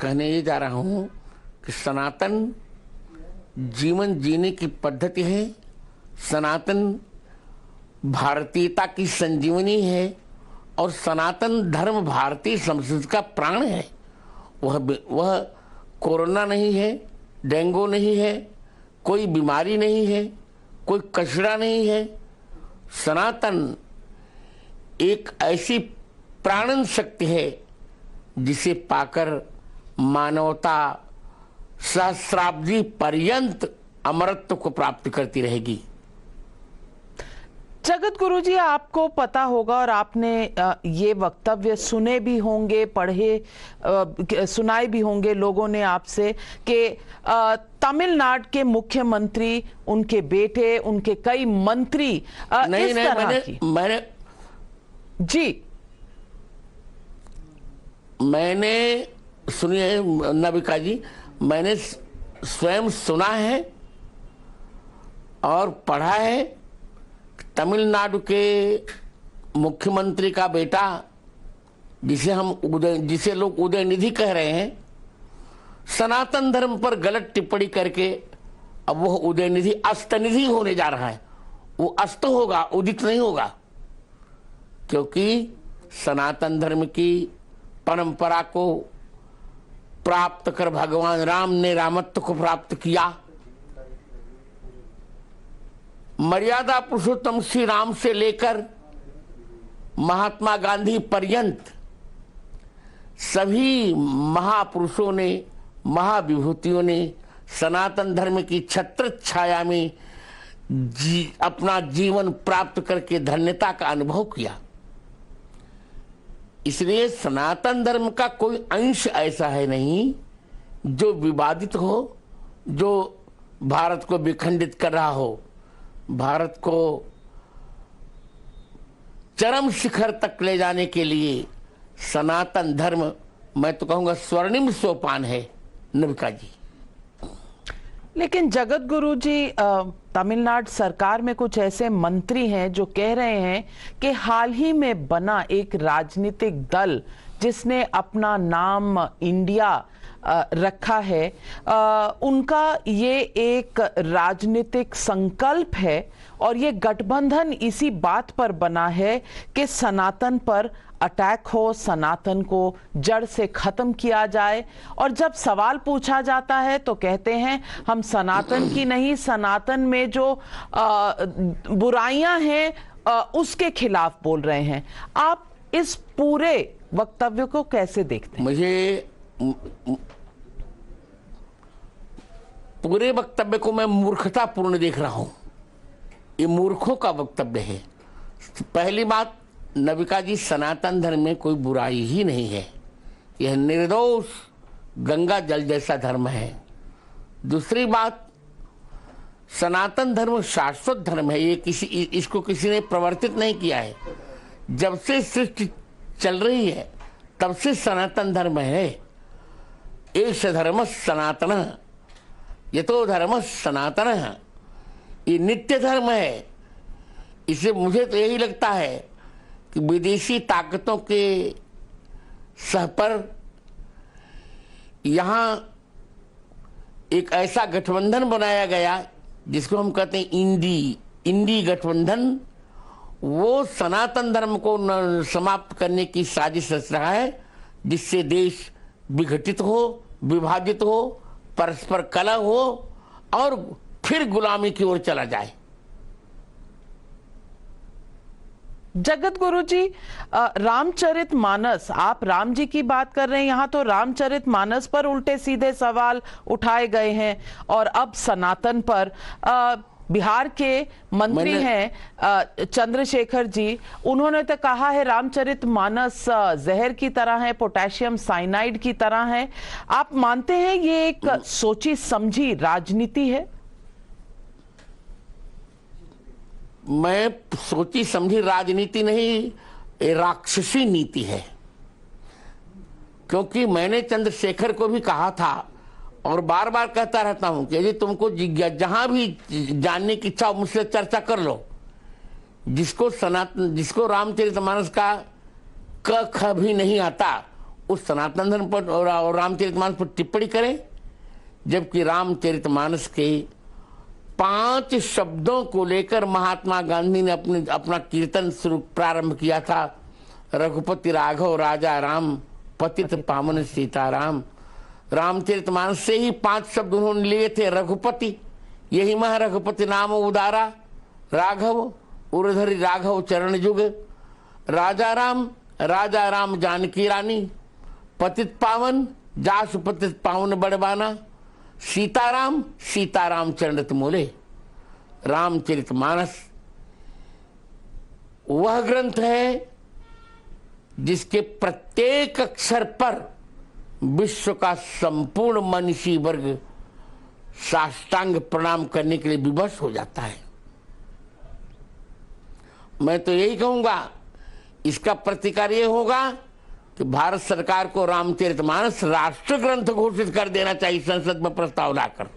कहने ये जा रहा हूं कि सनातन जीवन जीने की पद्धति है, सनातन भारतीयता की संजीवनी है और सनातन धर्म भारतीय संस्कृति का प्राण है। वह कोरोना नहीं है, डेंगू नहीं है, कोई बीमारी नहीं है, कोई कचरा नहीं है। सनातन एक ऐसी प्राणन शक्ति है जिसे पाकर मानवता सहस्राब्दी पर्यंत अमरत्व को प्राप्त करती रहेगी। जगत गुरु जी, आपको पता होगा और आपने ये वक्तव्य सुने भी होंगे, पढ़े सुनाए भी होंगे लोगों ने आपसे कि तमिलनाडु के मुख्यमंत्री, उनके बेटे, उनके कई मंत्री नहीं, इस नहीं, तरह मैंने जी मैंने सुनिए नबिका जी, मैंने स्वयं सुना है और पढ़ा है। तमिलनाडु के मुख्यमंत्री का बेटा, जिसे लोग उदयनिधि कह रहे हैं, सनातन धर्म पर गलत टिप्पणी करके अब वह उदयनिधि अस्तनिधि होने जा रहा है। वो अस्त होगा, उदित नहीं होगा, क्योंकि सनातन धर्म की परंपरा को प्राप्त कर भगवान राम ने रामत्व को प्राप्त किया। मर्यादा पुरुषोत्तम श्री राम से लेकर महात्मा गांधी पर्यंत सभी महापुरुषों ने, महाविभूतियों ने सनातन धर्म की छत्र छाया में अपना जीवन प्राप्त करके धन्यता का अनुभव किया। इसलिए सनातन धर्म का कोई अंश ऐसा है नहीं जो विवादित हो, जो भारत को विखंडित कर रहा हो। भारत को चरम शिखर तक ले जाने के लिए सनातन धर्म, मैं तो कहूंगा, स्वर्णिम सोपान है नबिका जी। लेकिन जगत गुरु जी, तमिलनाडु सरकार में कुछ ऐसे मंत्री हैं जो कह रहे हैं कि हाल ही में बना एक राजनीतिक दल जिसने अपना नाम इंडिया रखा है, उनका ये एक राजनीतिक संकल्प है और ये गठबंधन इसी बात पर बना है कि सनातन पर अटैक हो, सनातन को जड़ से खत्म किया जाए। और जब सवाल पूछा जाता है तो कहते हैं हम सनातन की नहीं, सनातन में जो बुराइयां हैं उसके खिलाफ बोल रहे हैं। आप इस पूरे वक्तव्य को कैसे देखते हैं? मुझे पूरे वक्तव्य को मैं मूर्खतापूर्ण देख रहा हूं। ये मूर्खों का वक्तव्य है। पहली बात, नबिका जी, सनातन धर्म में कोई बुराई ही नहीं है। यह निर्दोष गंगा जल जैसा धर्म है। दूसरी बात, सनातन धर्म शाश्वत धर्म है। ये इसको किसी ने प्रवर्तित नहीं किया है। जब से सृष्टि चल रही है तब से सनातन धर्म है। एष धर्म सनातन, यतो धर्म सनातन, ये नित्य धर्म है। इसे मुझे तो यही लगता है कि विदेशी ताकतों के सह पर यहाँ एक ऐसा गठबंधन बनाया गया जिसको हम कहते हैं इंडी गठबंधन। वो सनातन धर्म को समाप्त करने की साजिश रच रहा है, जिससे देश विघटित हो, विभाजित हो, परस्पर कलह हो और फिर गुलामी की ओर चला जाए। जगत गुरु जी, रामचरितमानस, आप राम जी की बात कर रहे हैं, यहाँ तो रामचरितमानस पर उल्टे सीधे सवाल उठाए गए हैं और अब सनातन पर बिहार के मंत्री हैं चंद्रशेखर जी, उन्होंने तो कहा है रामचरितमानस जहर की तरह है, पोटेशियम साइनाइड की तरह है। आप मानते हैं ये एक सोची समझी राजनीति है? मैं सोची समझी राजनीति नहीं, ये राक्षसी नीति है। क्योंकि मैंने चंद्रशेखर को भी कहा था और बार बार कहता रहता हूं कि यदि तुमको जहां भी जानने की इच्छा मुझसे चर्चा कर लो। जिसको रामचरितमानस का क ख भी नहीं आता उस सनातन धर्म पर और रामचरितमानस पर टिप्पणी करें, जबकि रामचरितमानस के 5 शब्दों को लेकर महात्मा गांधी ने अपना कीर्तन शुरू प्रारंभ किया था। रघुपति राघव राजा राम, पतित पावन सीताराम। रामचरितमानस से ही 5 शब्द उन्होंने लिए थे। रघुपति, यही मह रघुपति नाम उदारा, राघव उर्धरि राघव चरण जुग, राजा राम जानकी रानी, पतित पावन जासु पतित पावन बड़बाना, सीताराम चरणत मूले। रामचरितमानस वह ग्रंथ है जिसके प्रत्येक अक्षर पर विश्व का संपूर्ण मनीषी वर्ग साष्टांग प्रणाम करने के लिए विवश हो जाता है। मैं तो यही कहूंगा, इसका प्रतिकार ये होगा कि भारत सरकार को रामचरितमानस राष्ट्र ग्रंथ घोषित कर देना चाहिए संसद में प्रस्ताव लाकर।